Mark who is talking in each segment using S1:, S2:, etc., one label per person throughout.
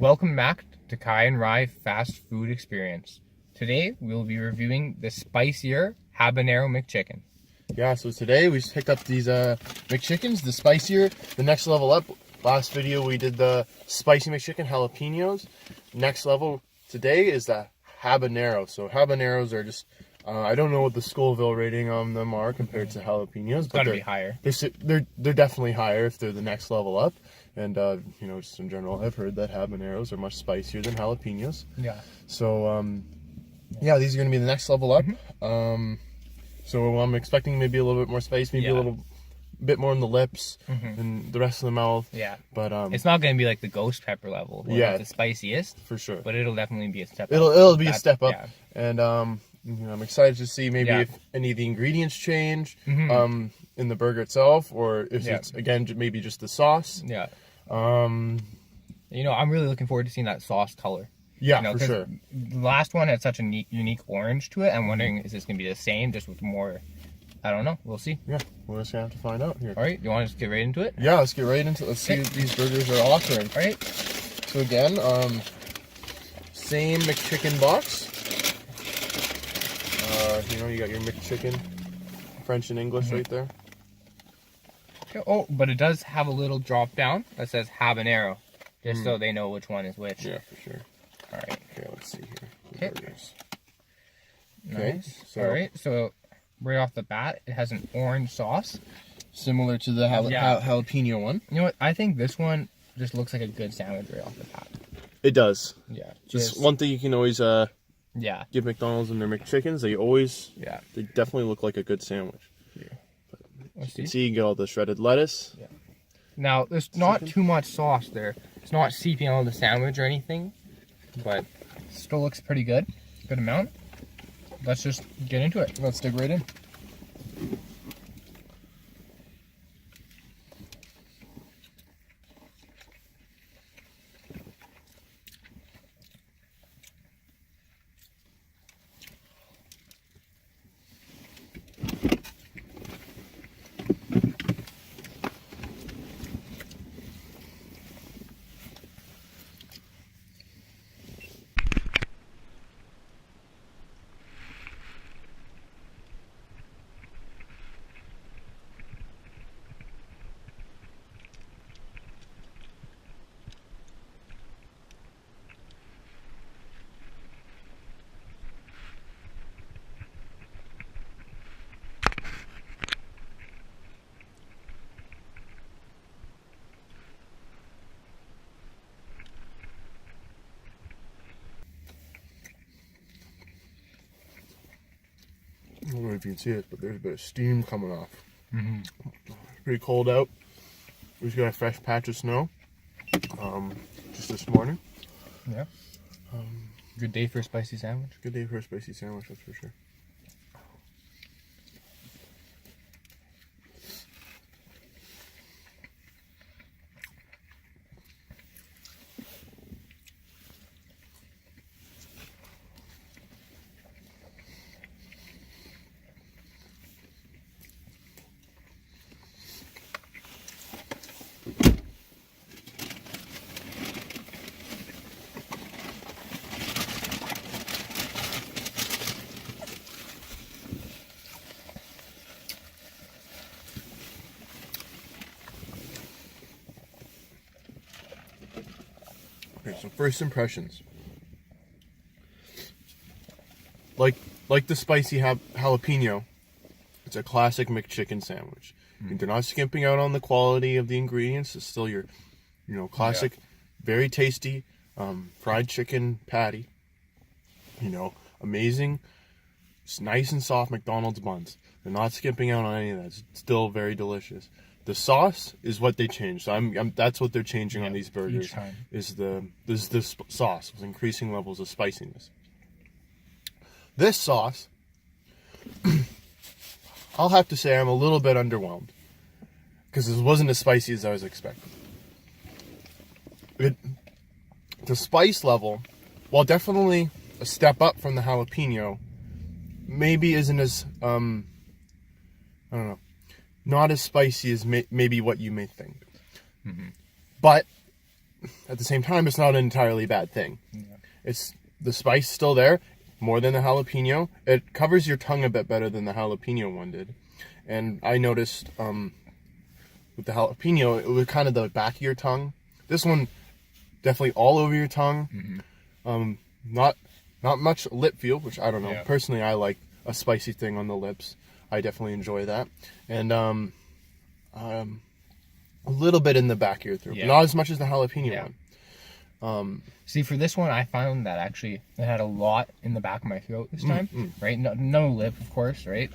S1: Welcome back to Kai and Rye Fast Food Experience. Today we will be reviewing the Spicier Habanero McChicken.
S2: Yeah, so today we picked up these McChickens, the Spicier, the next level up. Last video we did the Spicy McChicken jalapenos. Next level today is the Habanero. So Habaneros are just, I don't know what the Scoville rating on them are compared to jalapenos.
S1: It's gotta be higher.
S2: They're definitely higher if they're the next level up. And, just in general, I've heard that habaneros are much spicier than jalapenos.
S1: Yeah.
S2: So, these are going to be the next level up. So I'm expecting maybe a little bit more spice, maybe a little bit more in the lips and the rest of the mouth.
S1: Yeah.
S2: But
S1: it's not going to be like the ghost pepper level. Where it's the spiciest.
S2: For sure.
S1: But it'll definitely be a step up.
S2: It'll be a step up.
S1: Yeah.
S2: And, I'm excited to see maybe if any of the ingredients change in the burger itself, or if it's, again, maybe just the sauce.
S1: Yeah. I'm really looking forward to seeing that sauce color.
S2: Yeah, for sure.
S1: The last one had such a unique orange to it. I'm wondering, is this going to be the same, just with more, I don't know. We'll see.
S2: Yeah, we're just going to have to find out here.
S1: All right, you want to just get right into it?
S2: Yeah, let's get right into it. Let's see what these burgers are offering.
S1: All right.
S2: So again, same McChicken box. You got your McChicken, French and English right there.
S1: Oh, but it does have a little drop down that says habanero, just so they know which one is which.
S2: Yeah, for sure.
S1: All right.
S2: Okay, let's see here.
S1: Okay. Nice. All right. So right off the bat, it has an orange sauce,
S2: similar to the jalapeno one.
S1: You know what? I think this one just looks like a good sandwich right off the bat.
S2: It does.
S1: Yeah.
S2: Just one thing you can always give McDonald's and their McChickens. They definitely look like a good sandwich.
S1: Yeah.
S2: You can see you get all the shredded lettuce.
S1: Yeah. Now, there's not too much sauce there. It's not seeping out of the sandwich or anything, but still looks pretty good. Good amount. Let's just get into it.
S2: Let's dig right in. I don't know if you can see it, but there's a bit of steam coming off. Pretty cold out. We just got a fresh patch of snow just this morning.
S1: Yeah. Good day for a spicy sandwich.
S2: Good day for a spicy sandwich, that's for sure. Okay, so first impressions. Like the spicy jalapeno, it's a classic McChicken sandwich. They're not skimping out on the quality of the ingredients. It's still your, classic, very tasty fried chicken patty. Amazing, it's nice and soft McDonald's buns. They're not skimping out on any of that. It's still very delicious. The sauce is what they changed. So that's what they're changing on these burgers. Is the sauce with increasing levels of spiciness. This sauce, I'll have to say I'm a little bit underwhelmed because it wasn't as spicy as I was expecting. The spice level, while definitely a step up from the jalapeno, maybe isn't as I don't know, not as spicy as maybe what you may think. But at the same time, it's not an entirely bad thing.
S1: Yeah.
S2: It's the spice still there, more than the jalapeno. It covers your tongue a bit better than the jalapeno one did. And I noticed with the jalapeno, it was kind of the back of your tongue. This one, definitely all over your tongue. Not much lip feel, which I don't know.
S1: Yeah.
S2: Personally, I like a spicy thing on the lips. I definitely enjoy that. And a little bit in the back of your throat.
S1: Yeah.
S2: Not as much as the jalapeno one.
S1: See, for this one, I found that actually it had a lot in the back of my throat this time, right? No lip, of course, right?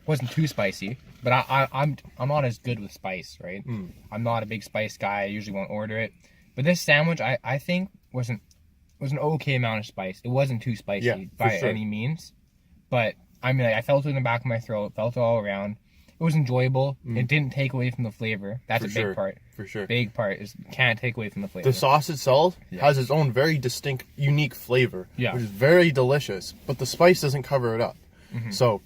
S1: Wasn't too spicy, but I'm not as good with spice, right? I'm not a big spice guy. I usually won't order it, but this sandwich I think was an okay amount of spice. It wasn't too spicy by any means, but I mean, like, I felt it in the back of my throat, felt it all around. It was enjoyable. It didn't take away from the flavor. That's a big part.
S2: For sure.
S1: Big part is can't take away from the flavor.
S2: The sauce itself has its own very distinct, unique flavor, which is very delicious, but the spice doesn't cover it up. So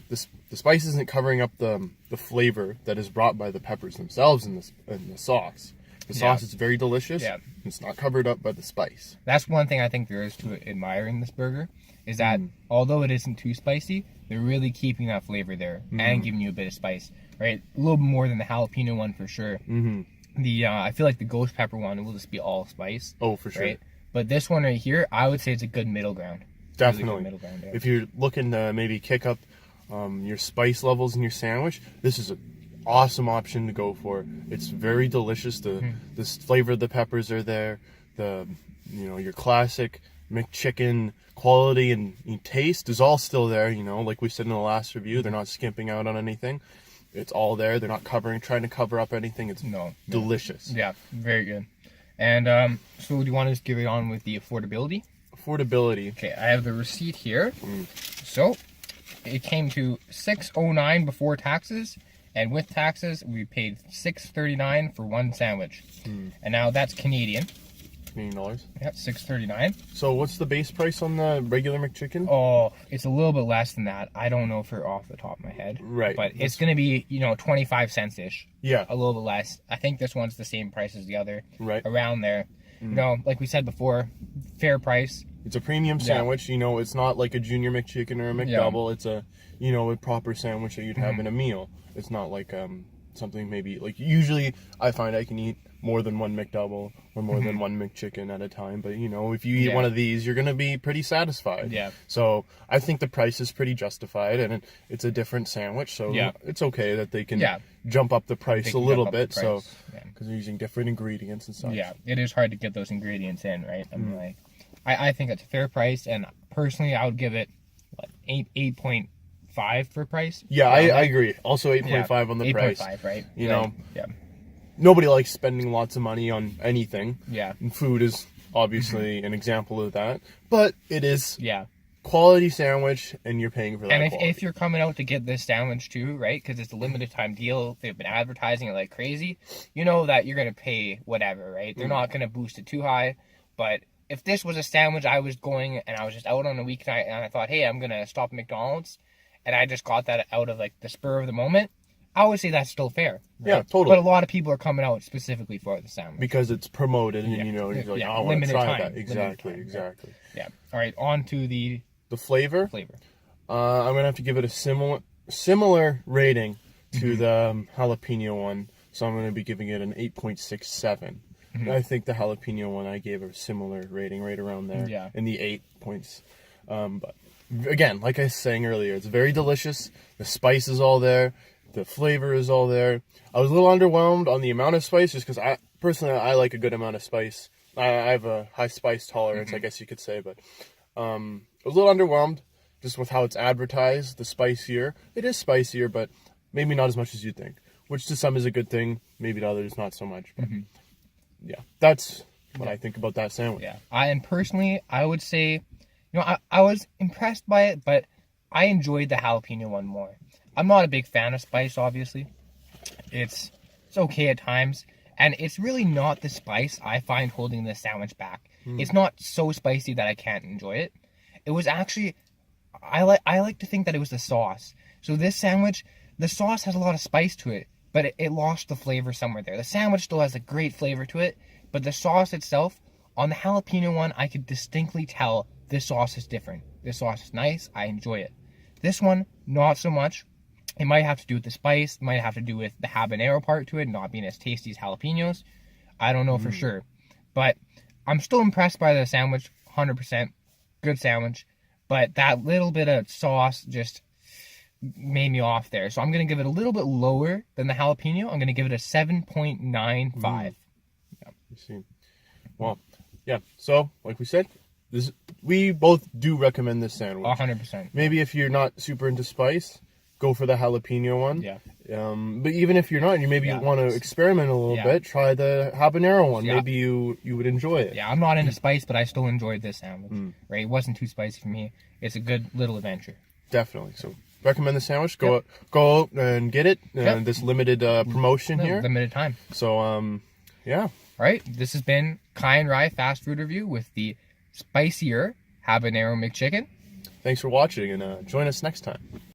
S2: the spice isn't covering up the flavor that is brought by the peppers themselves in the sauce. The sauce is very delicious. Yeah. It's not covered up by the spice.
S1: That's one thing I think there is to admire in this burger, is that although it isn't too spicy, they're really keeping that flavor there and giving you a bit of spice, right? A little more than the jalapeno one for sure. The I feel like the ghost pepper one will just be all spice.
S2: Oh, for sure.
S1: Right? But this one right here, I would say it's a good middle ground.
S2: Definitely.
S1: Really good middle ground,
S2: If you're looking to maybe kick up your spice levels in your sandwich, this is an awesome option to go for. It's very delicious. The flavor of the peppers are there. Your classic McChicken quality and taste is all still there. Like we said in the last review, they're not skimping out on anything. It's all there. They're not trying to cover up anything. It's delicious.
S1: Yeah, very good. And so do you want to just give it on with the affordability?
S2: Affordability.
S1: Okay, I have the receipt here. So it came to $6.09 before taxes, and with taxes we paid $6.39 for one sandwich. And now that's Canadian.
S2: Canadian dollars.
S1: Yeah, $6.39.
S2: So what's the base price on the regular McChicken?
S1: Oh, it's a little bit less than that. I don't know for off the top of my head.
S2: Right.
S1: But it's going to be, 25 cents ish.
S2: Yeah.
S1: A little bit less. I think this one's the same price as the other.
S2: Right.
S1: Around there. Like we said before, fair price.
S2: It's a premium sandwich. It's not like a junior McChicken or a McDouble. It's a proper sandwich that you'd have in a meal. It's not like something maybe like usually I find I can eat more than one McDouble or more than one McChicken at a time, but if you eat one of these, you're gonna be pretty satisfied.
S1: Yeah.
S2: So I think the price is pretty justified, and it's a different sandwich, so it's okay that they can jump up the price a little bit. So because they're using different ingredients and stuff.
S1: Yeah, it is hard to get those ingredients in, right? I mean, like, I think it's a fair price, and personally, I would give it 8.5 for price.
S2: Yeah, I agree. Also 8.5 on the price.
S1: 8.5, right?
S2: Yeah. Nobody likes spending lots of money on anything.
S1: Yeah.
S2: And food is obviously an example of that. But it is
S1: Yeah.
S2: quality sandwich, and you're paying for that.
S1: And if you're coming out to get this sandwich too, right, because it's a limited time deal, they've been advertising it like crazy, you know that you're going to pay whatever, right? They're not going to boost it too high. But if this was a sandwich I was going and I was just out on a weeknight and I thought, hey, I'm going to stop at McDonald's, and I just got that out of like the spur of the moment, I would say that's still fair. Right?
S2: Yeah, totally.
S1: But a lot of people are coming out specifically for the sandwich.
S2: Because it's promoted, and you're like, I want to try that. Exactly.
S1: Yeah. All right, on to the
S2: flavor. I'm gonna have to give it a similar rating to the jalapeno one, so I'm gonna be giving it an 8.67. I think the jalapeno one I gave a similar rating, right around there, in the 8 points. But again, like I was saying earlier, it's very delicious. The spice is all there. The flavor is all there. I was a little underwhelmed on the amount of spice, just because I like a good amount of spice. I have a high spice tolerance, I guess you could say, but I was a little underwhelmed just with how it's advertised. The spicier, it is spicier, but maybe not as much as you'd think, which to some is a good thing, maybe to others not so much. But yeah, that's what I think about that sandwich.
S1: Yeah, and personally, I would say, I was impressed by it, but I enjoyed the jalapeno one more. I'm not a big fan of spice, obviously. It's okay at times, and it's really not the spice I find holding this sandwich back. It's not so spicy that I can't enjoy it. It was actually, I like to think that it was the sauce. So this sandwich, the sauce has a lot of spice to it, but it lost the flavor somewhere there. The sandwich still has a great flavor to it, but the sauce itself, on the jalapeno one, I could distinctly tell this sauce is different. This sauce is nice. I enjoy it. This one, not so much. It might have to do with the spice. It might have to do with the habanero part to it not being as tasty as jalapenos. I don't know for sure. But I'm still impressed by the sandwich. 100%. Good sandwich. But that little bit of sauce just made me off there. So I'm going to give it a little bit lower than the jalapeno. I'm going to give it a 7.95.
S2: Yeah. You see. Well, yeah. So, like we said, we both do recommend this sandwich.
S1: 100%.
S2: Maybe if you're not super into spice, go for the jalapeno one.
S1: Yeah.
S2: But even if you're not, you maybe want to experiment a little bit, try the habanero one.
S1: Yeah.
S2: Maybe you would enjoy it.
S1: Yeah, I'm not into spice, but I still enjoyed this sandwich. Right? It wasn't too spicy for me. It's a good little adventure.
S2: Definitely. So recommend the sandwich. Go out and get it. This limited promotion here.
S1: Limited time.
S2: So yeah.
S1: All right. This has been Kai and Rye Fast Food Review with the Spicier Habanero McChicken.
S2: Thanks for watching, and join us next time.